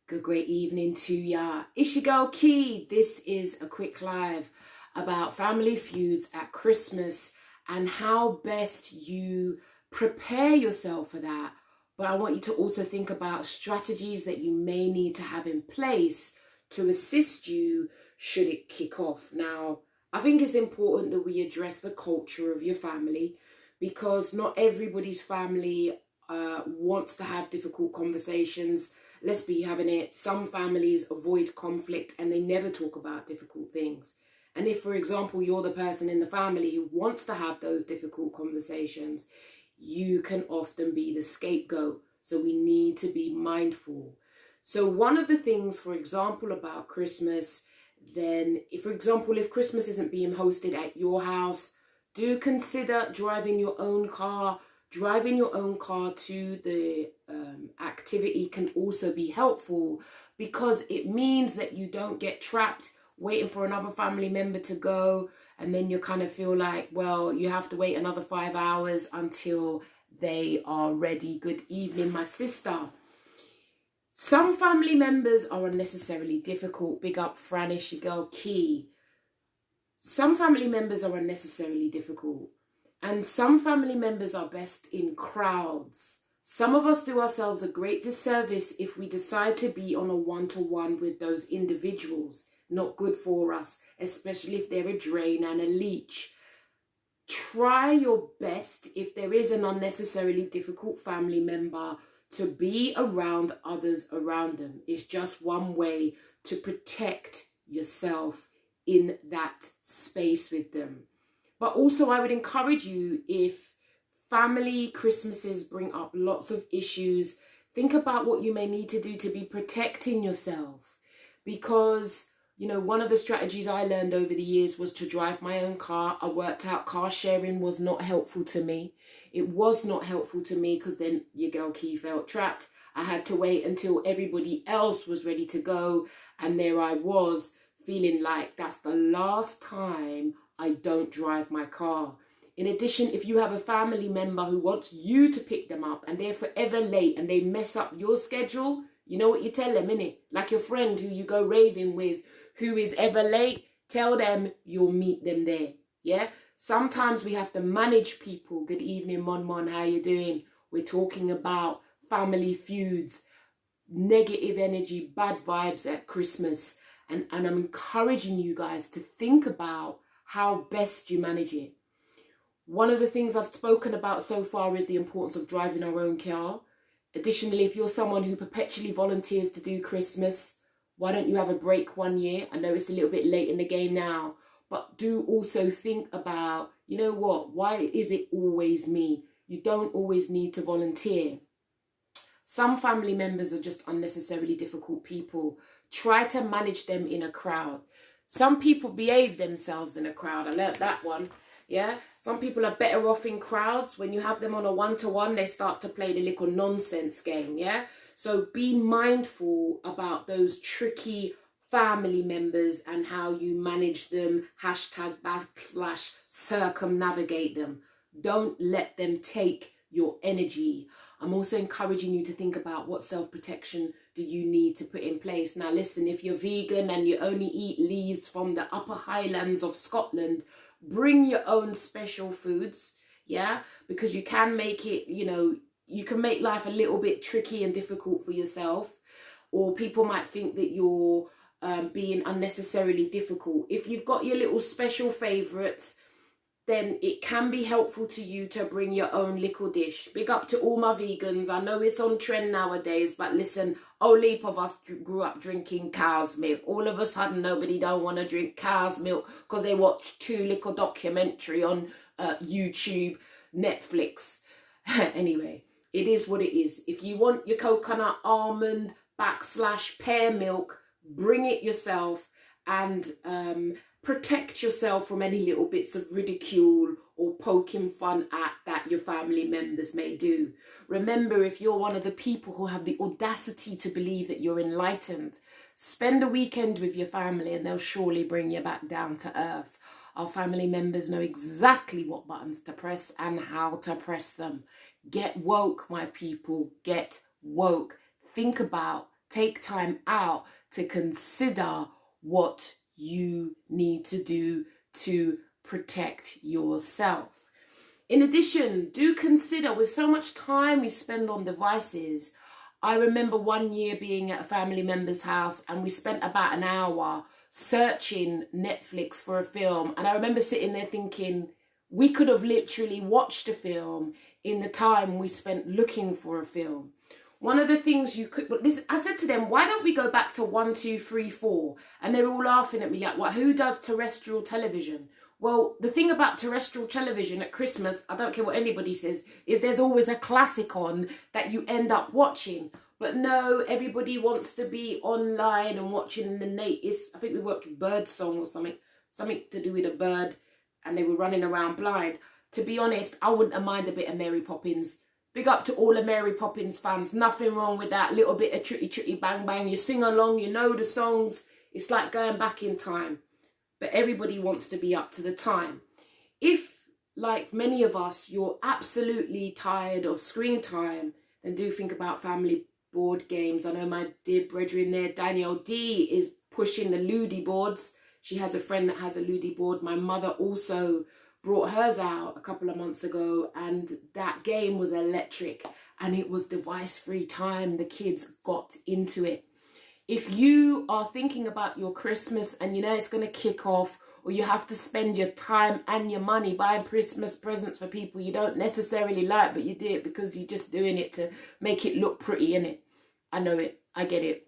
Good great evening to ya. It's your girl Key. This is a quick live about family feuds at Christmas and how best you prepare yourself for that. But I want you to also think about strategies that you may need to have in place to assist you should it kick off. Now, I think it's important that we address the culture of your family because not everybody's family wants to have difficult conversations. Let's be having it. Some families avoid conflict and they never talk about difficult things. And if, for example, you're the person in the family who wants to have those difficult conversations, you can often be the scapegoat. So we need to be mindful. So one of the things, for example, about Christmas, then, if Christmas isn't being hosted at your house, do consider driving your own car. Driving your own car to the activity can also be helpful because it means that you don't get trapped waiting for another family member to go, and then you kind of feel like, well, you have to wait another 5 hours until they are ready. Good evening, my sister. Some family members are unnecessarily difficult. Big up, Franish, your girl Key. Some family members are unnecessarily difficult. And some family members are best in crowds. Some of us do ourselves a great disservice if we decide to be on a one-to-one with those individuals. Not good for us, especially if they're a drain and a leech. Try your best, if there is an unnecessarily difficult family member, to be around others around them. It's just one way to protect yourself in that space with them. But also I would encourage you, if family Christmases bring up lots of issues, think about what you may need to do to be protecting yourself. Because, you know, one of the strategies I learned over the years was to drive my own car. I worked out car sharing was not helpful to me. It was not helpful to me because then your girl Key felt trapped. I had to wait until everybody else was ready to go. And there I was feeling like that's the last time I don't drive my car. In addition, if you have a family member who wants you to pick them up and they're forever late and they mess up your schedule, you know what you tell them, innit? Like your friend who you go raving with, who is ever late, tell them you'll meet them there, yeah? Sometimes we have to manage people. Good evening, Mon, how you doing? We're talking about family feuds, negative energy, bad vibes at Christmas. And I'm encouraging you guys to think about how best you manage it. One of the things I've spoken about so far is the importance of driving our own car. Additionally, if you're someone who perpetually volunteers to do Christmas, why don't you have a break one year? I know it's a little bit late in the game now, but do also think about, you know what, why is it always me? You don't always need to volunteer. Some family members are just unnecessarily difficult people. Try to manage them in a crowd. Some people behave themselves in a crowd. I learnt that one. Yeah. Some people are better off in crowds. When you have them on a one-to-one, they start to play the little nonsense game. Yeah. So be mindful about those tricky family members and how you manage them. # circumnavigate them. Don't let them take your energy. I'm also encouraging you to think about what self-protection do you need to put in place. Now, listen, if you're vegan and you only eat leaves from the upper highlands of Scotland, bring your own special foods, yeah? Because you can make it, you know, you can make life a little bit tricky and difficult for yourself, or people might think that you're being unnecessarily difficult. If you've got your little special favourites, then it can be helpful to you to bring your own little dish. Big up to all my vegans. I know it's on trend nowadays, but listen, a heap of us grew up drinking cow's milk. All of a sudden, nobody don't want to drink cow's milk because they watch too little documentary on YouTube, Netflix. Anyway, it is what it is. If you want your coconut almond / pear milk, bring it yourself and protect yourself from any little bits of ridicule or poking fun at that your family members may do. Remember, if you're one of the people who have the audacity to believe that you're enlightened, spend a weekend with your family and they'll surely bring you back down to earth. Our family members know exactly what buttons to press and how to press them. Get woke, my people. Get woke. Think about take time out to consider what you need to do to protect yourself. In addition, do consider, with so much time we spend on devices, I remember one year being at a family member's house and we spent about an hour searching Netflix for a film. And I remember sitting there thinking, we could have literally watched a film in the time we spent looking for a film. One of the things you could, I said to them, why don't we go back to 1, 2, 3, 4? And they were all laughing at me like, what, who does terrestrial television? Well, the thing about terrestrial television at Christmas, I don't care what anybody says, is there's always a classic on that you end up watching. But no, everybody wants to be online and watching the I think we watched Bird Song or something to do with a bird, and they were running around blind. To be honest, I wouldn't have minded a bit of Mary Poppins. Big up to all the Mary Poppins fans. Nothing wrong with that. Little bit of chitty chitty bang bang. You sing along, you know the songs. It's like going back in time. But everybody wants to be up to the time. If, like many of us, you're absolutely tired of screen time, then do think about family board games. I know my dear brethren there, Danielle D, is pushing the Ludi boards. She has a friend that has a Ludi board. My mother also brought hers out a couple of months ago, and that game was electric, and it was device-free time. The kids got into it. If you are thinking about your Christmas and you know it's going to kick off, or you have to spend your time and your money buying Christmas presents for people you don't necessarily like, but you do it because you're just doing it to make it look pretty, innit? I know it. I get it.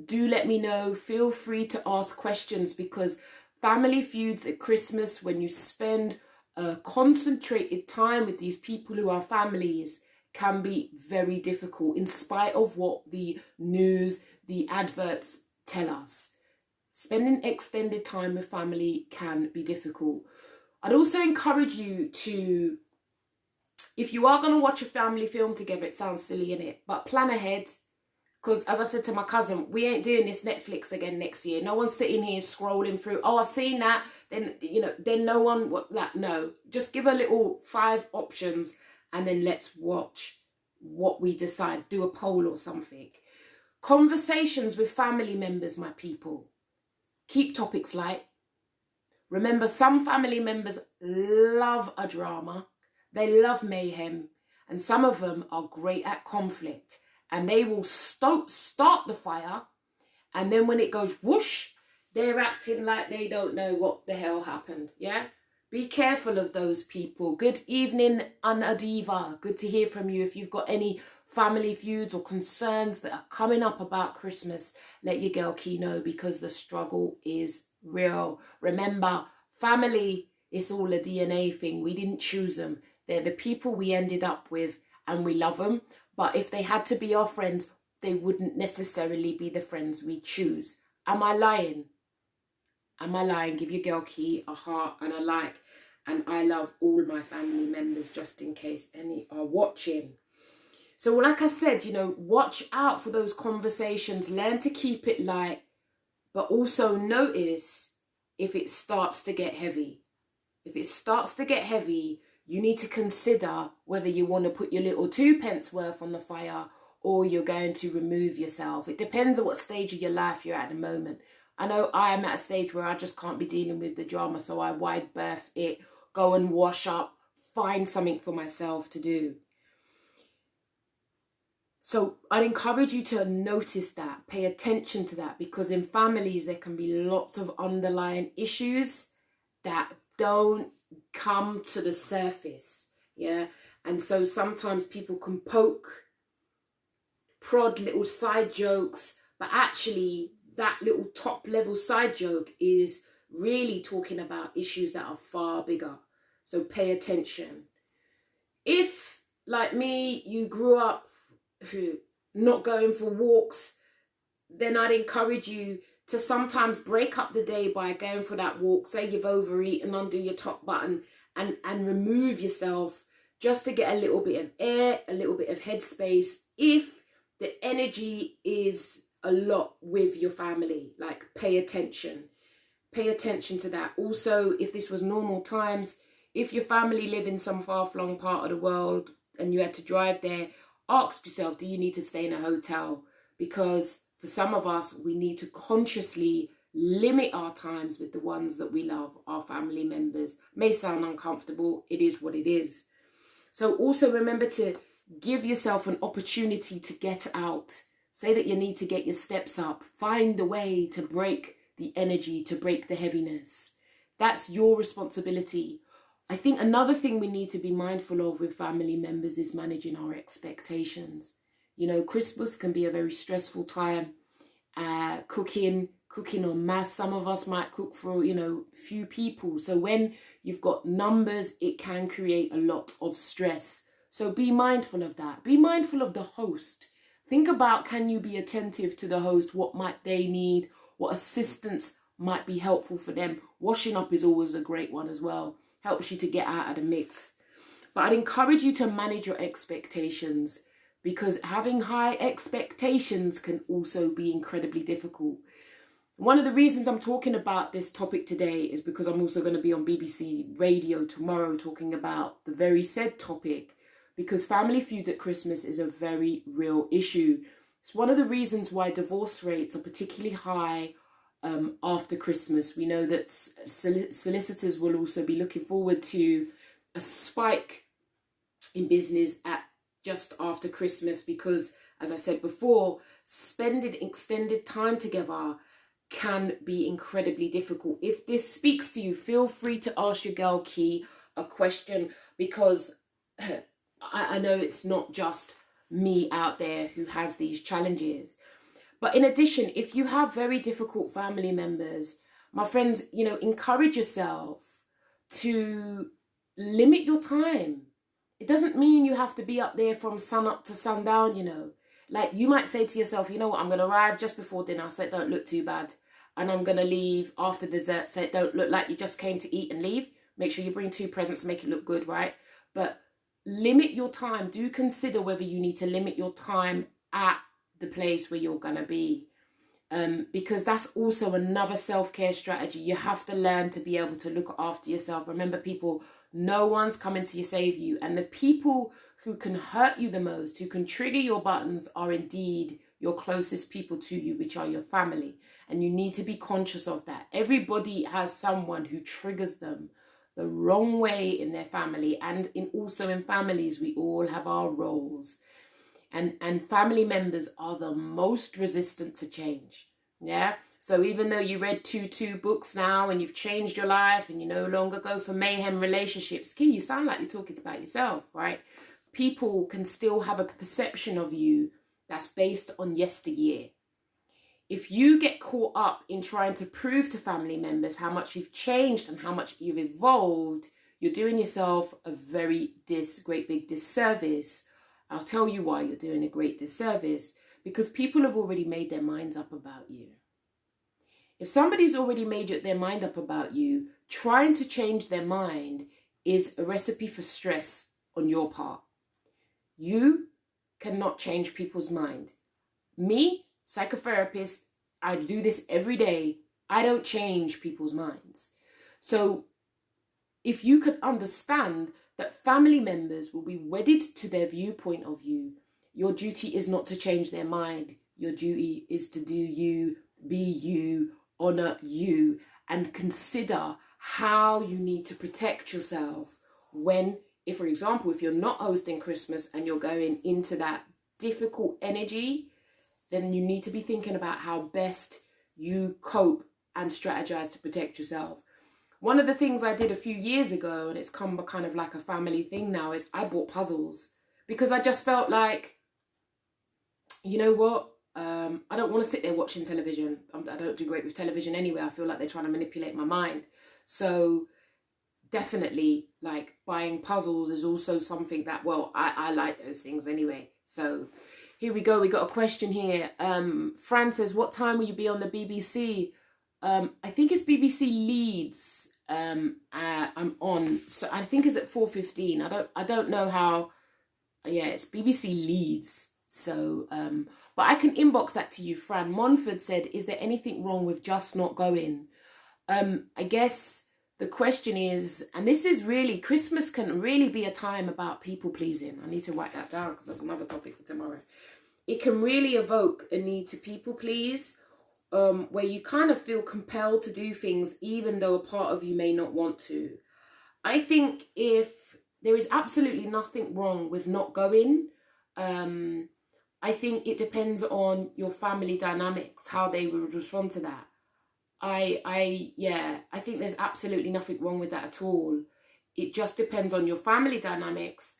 Do let me know. Feel free to ask questions, because family feuds at Christmas, when you spend concentrated time with these people who are families, can be very difficult, in spite of what the news, the adverts tell us. Spending extended time with family can be difficult. I'd also encourage you to, if you are going to watch a family film together, it sounds silly, innit? But plan ahead. Because as I said to my cousin, we ain't doing this Netflix again next year. No one's sitting here scrolling through, oh, I've seen that. Then, you know, then no one, no. Just give a little 5 options and then let's watch what we decide. Do a poll or something. Conversations with family members, my people. Keep topics light. Remember, some family members love a drama. They love mayhem. And some of them are great at conflict. And they will start the fire. And then when it goes whoosh, they're acting like they don't know what the hell happened. Yeah? Be careful of those people. Good evening, Anadiva. Good to hear from you. If you've got any family feuds or concerns that are coming up about Christmas, let your girl Key know, because the struggle is real. Remember, family is all a DNA thing. We didn't choose them. They're the people we ended up with, and we love them. But if they had to be our friends, they wouldn't necessarily be the friends we choose. Am I lying? Am I lying? Give your girl Key a heart and a like. And I love all my family members, just in case any are watching. So like I said, you know, watch out for those conversations. Learn to keep it light. But also notice if it starts to get heavy. If it starts to get heavy, you need to consider whether you want to put your little 2 pence worth on the fire, or you're going to remove yourself. It depends on what stage of your life you're at the moment. I know I am at a stage where I just can't be dealing with the drama, so I wide berth it, go and wash up, find something for myself to do. So I'd encourage you to notice that, pay attention to that, because in families there can be lots of underlying issues that don't come to the surface, yeah? And so sometimes people can prod little side jokes, but actually that little top level side joke is really talking about issues that are far bigger. So pay attention. If, like me, you grew up not going for walks, then I'd encourage you to sometimes break up the day by going for that walk. Say you've overeaten, undo your top button and remove yourself just to get a little bit of air, a little bit of headspace. If the energy is a lot with your family, like pay attention to that. Also, if this was normal times, if your family live in some far-flung part of the world and you had to drive there, ask yourself, do you need to stay in a hotel? Because For some of us, we need to consciously limit our times with the ones that we love, our family members. May sound uncomfortable. It is what it is. So also remember to give yourself an opportunity to get out. Say that you need to get your steps up. Find a way to break the energy, to break the heaviness. That's your responsibility. I think another thing we need to be mindful of with family members is managing our expectations. You know, Christmas can be a very stressful time. Cooking en masse. Some of us might cook for, you know, few people. So when you've got numbers, it can create a lot of stress. So be mindful of that. Be mindful of the host. Think about, can you be attentive to the host? What might they need? What assistance might be helpful for them? Washing up is always a great one as well. Helps you to get out of the mix. But I'd encourage you to manage your expectations, because having high expectations can also be incredibly difficult. One of the reasons I'm talking about this topic today is because I'm also going to be on BBC Radio tomorrow talking about the very said topic, because family feuds at Christmas is a very real issue. It's one of the reasons why divorce rates are particularly high after Christmas. We know that solicitors will also be looking forward to a spike in business at just after Christmas, because, as I said before, spending extended time together can be incredibly difficult. If this speaks to you, feel free to ask your girl Key a question, because I know it's not just me out there who has these challenges. But in addition, if you have very difficult family members, my friends, you know, encourage yourself to limit your time. It doesn't mean you have to be up there from sun up to sundown, you know. Like, you might say to yourself, you know what, I'm going to arrive just before dinner so it don't look too bad. And I'm going to leave after dessert so it don't look like you just came to eat and leave. Make sure you bring 2 presents to make it look good, right? But limit your time. Do consider whether you need to limit your time at the place where you're going to be. Because that's also another self-care strategy. You have to learn to be able to look after yourself. Remember, people, no one's coming to save you. And the people who can hurt you the most, who can trigger your buttons, are indeed your closest people to you, which are your family. And you need to be conscious of that. Everybody has someone who triggers them the wrong way in their family. And also in families, we all have our roles. And family members are the most resistant to change. Yeah. So even though you read 2 books now and you've changed your life and you no longer go for mayhem relationships, Key, you sound like you're talking about yourself, right? People can still have a perception of you that's based on yesteryear. If you get caught up in trying to prove to family members how much you've changed and how much you've evolved, you're doing yourself a very great big disservice. I'll tell you why you're doing a great disservice. Because people have already made their minds up about you. If somebody's already made their mind up about you, trying to change their mind is a recipe for stress on your part. You cannot change people's mind. Me, psychotherapist, I do this every day. I don't change people's minds. So if you could understand that family members will be wedded to their viewpoint of you, your duty is not to change their mind. Your duty is to do you, be you, honor you, and consider how you need to protect yourself when, if for example, if you're not hosting Christmas and you're going into that difficult energy, then you need to be thinking about how best you cope and strategize to protect yourself. One of the things I did a few years ago, and it's come kind of like a family thing now, is I bought puzzles, because I just felt like, you know what, I don't want to sit there watching television. I don't do great with television anyway. I feel like they're trying to manipulate my mind. So definitely, like, buying puzzles is also something that, well, I like those things anyway. So here we go. We got a question here. Fran says, what time will you be on the BBC? I think it's BBC Leeds. I'm on. So I think it's at 4:15. I don't know how. Yeah, it's BBC Leeds. So, but I can inbox that to you. Fran Monford said, is there anything wrong with just not going? I guess the question is, and this is really, Christmas can really be a time about people pleasing. I need to write that down because that's another topic for tomorrow. it can really evoke a need to people please, where you kind of feel compelled to do things even though a part of you may not want to. I think if there is absolutely nothing wrong with not going, I think it depends on your family dynamics, how they would respond to that. I think there's absolutely nothing wrong with that at all. It just depends on your family dynamics.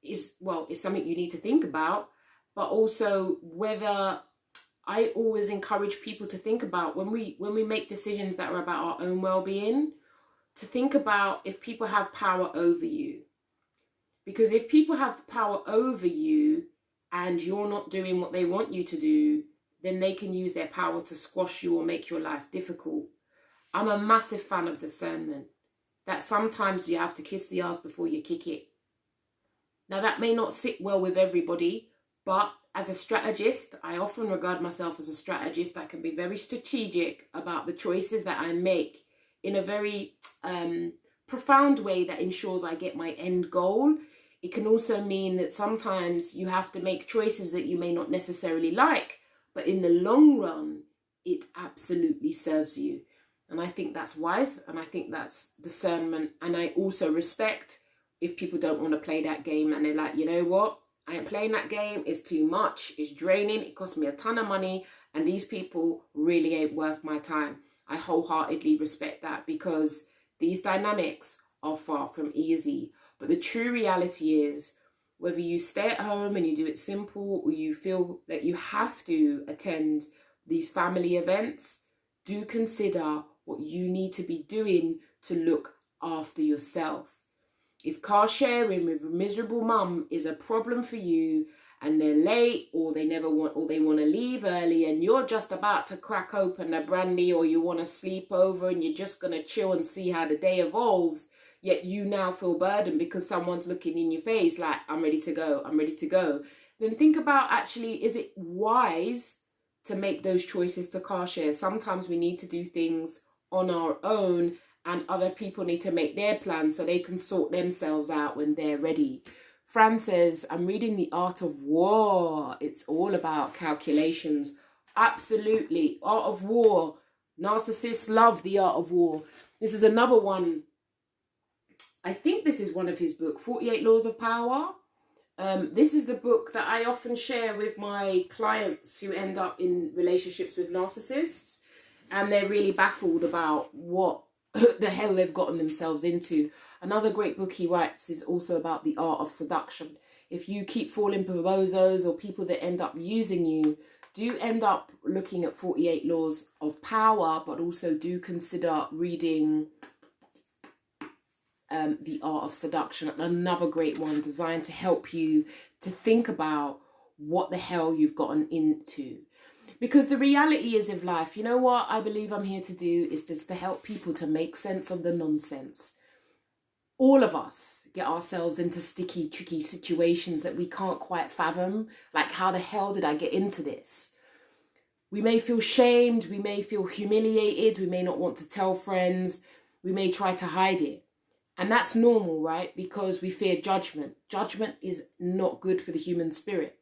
It's something you need to think about, but also whether, I always encourage people to think about when we make decisions that are about our own well-being, to think about if people have power over you. Because if people have power over you and you're not doing what they want you to do, then they can use their power to squash you or make your life difficult. I'm a massive fan of discernment, that sometimes you have to kiss the ass before you kick it. Now, that may not sit well with everybody, but as a strategist, I often regard myself as a strategist. I can be very strategic about the choices that I make in a very profound way that ensures I get my end goal. It can also mean that sometimes you have to make choices that you may not necessarily like, but in the long run, it absolutely serves you. And I think that's wise, and I think that's discernment. And I also respect if people don't want to play that game and they're like, you know what? I ain't playing that game. It's too much. It's draining. It costs me a ton of money. And these people really ain't worth my time. I wholeheartedly respect that, because these dynamics are far from easy. But the true reality is, whether you stay at home and you do it simple, or you feel that you have to attend these family events, do consider what you need to be doing to look after yourself. If car sharing with a miserable mum is a problem for you, and they're late, or they want to leave early, and you're just about to crack open a brandy, or you want to sleep over and you're just going to chill and see how the day evolves, yet you now feel burdened because someone's looking in your face like, I'm ready to go, then think about, actually, is it wise to make those choices to car share? Sometimes we need to do things on our own, and other people need to make their plans so they can sort themselves out when they're ready. Fran says, I'm reading The Art of War. It's all about calculations. Absolutely. Art of War. Narcissists love The Art of War. This is another one. I think this is one of his books, 48 Laws of Power. This is the book that I often share with my clients who end up in relationships with narcissists, and they're really baffled about what the hell they've gotten themselves into. Another great book he writes is also about the art of seduction. If you keep falling for bozos or people that end up using you, do end up looking at 48 Laws of Power, but also do consider reading The Art of Seduction. Another great one designed to help you to think about what the hell you've gotten into. Because the reality is of life, you know what I believe I'm here to do is just to help people to make sense of the nonsense. All of us get ourselves into sticky, tricky situations that we can't quite fathom. Like, how the hell did I get into this? We may feel shamed. We may feel humiliated. We may not want to tell friends. We may try to hide it. And that's normal, right? Because we fear judgment. Judgment is not good for the human spirit.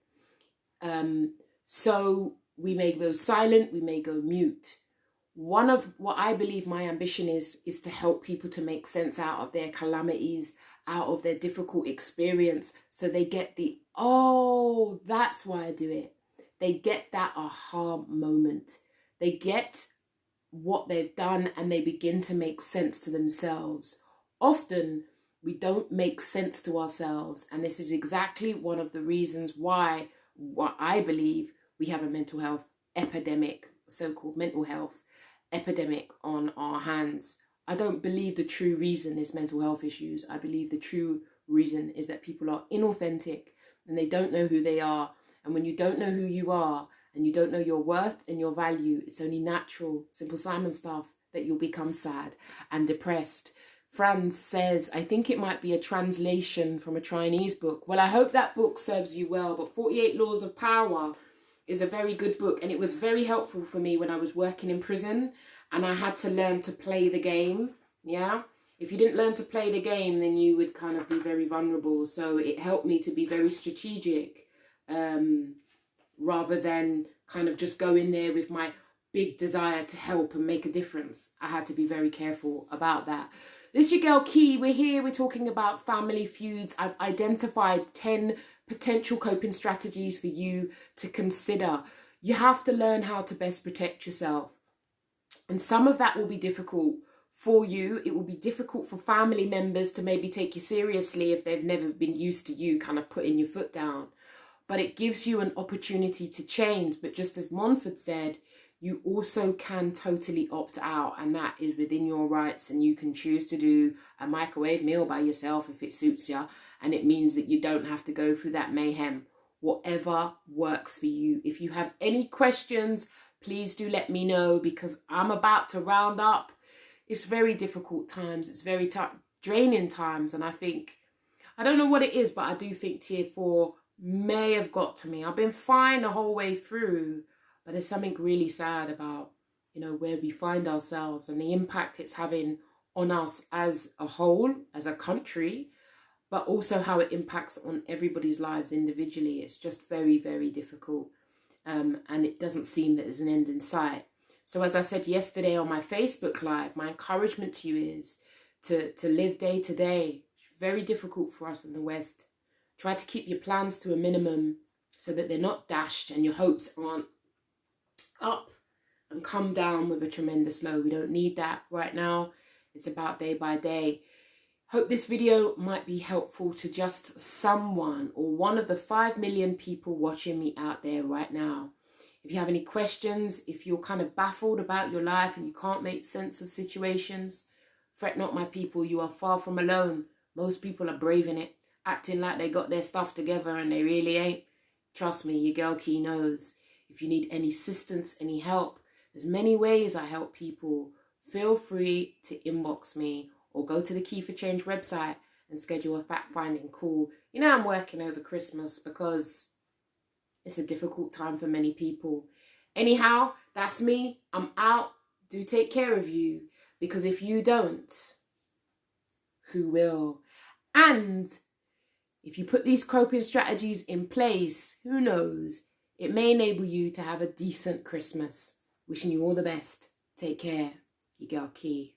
So we may go silent, we may go mute. One of what I believe my ambition is to help people to make sense out of their calamities, out of their difficult experience, so they get the, oh, that's why I do it. They get that aha moment. They get what they've done and they begin to make sense to themselves. Often we don't make sense to ourselves, and this is exactly one of the reasons why what I believe we have a mental health epidemic, so-called mental health epidemic on our hands. I don't believe the true reason is mental health issues. I believe the true reason is that people are inauthentic and they don't know who they are. And when you don't know who you are and you don't know your worth and your value, it's only natural, Simple Simon stuff, that you'll become sad and depressed. Franz says, I think it might be a translation from a Chinese book. Well, I hope that book serves you well, but 48 Laws of Power is a very good book, and it was very helpful for me when I was working in prison and I had to learn to play the game. Yeah, if you didn't learn to play the game, then you would kind of be very vulnerable. So it helped me to be very strategic rather than kind of just go in there with my big desire to help and make a difference. I had to be very careful about that. This is your girl Key. We're here. We're talking about family feuds. I've identified 10 potential coping strategies for you to consider. You have to learn how to best protect yourself. And some of that will be difficult for you. It will be difficult for family members to maybe take you seriously if they've never been used to you kind of putting your foot down. But it gives you an opportunity to change. But just as Montfort said, you also can totally opt out, and that is within your rights, and you can choose to do a microwave meal by yourself if it suits you, and it means that you don't have to go through that mayhem. Whatever works for you. If you have any questions, please do let me know, because I'm about to round up. It's very difficult times. It's very draining times, and I don't know what it is, but I do think tier 4 may have got to me. I've been fine the whole way through, but there's something really sad about, where we find ourselves and the impact it's having on us as a whole, as a country, but also how it impacts on everybody's lives individually. It's just very, very difficult. And it doesn't seem that there's an end in sight. So as I said yesterday on my Facebook Live, my encouragement to you is to live day to day. It's very difficult for us in the West. Try to keep your plans to a minimum so that they're not dashed and your hopes aren't up and come down with a tremendous low. We don't need that right now. It's about day by day. Hope this video might be helpful to just someone or one of the 5 million people watching me out there right now. If you have any questions, if you're kind of baffled about your life and you can't make sense of situations, fret not, my people. You are far from alone. Most people are braving it, acting like they got their stuff together and they really ain't. Trust me, your girl Key knows. If you need any assistance, any help, there's many ways I help people. Feel free to inbox me or go to the Key for Change website and schedule a fact-finding call. I'm working over Christmas because it's a difficult time for many people. Anyhow, that's me. I'm out. Do take care of you, because if you don't, who will? And if you put these coping strategies in place, who knows? It may enable you to have a decent Christmas. Wishing you all the best. Take care. Your girl Key.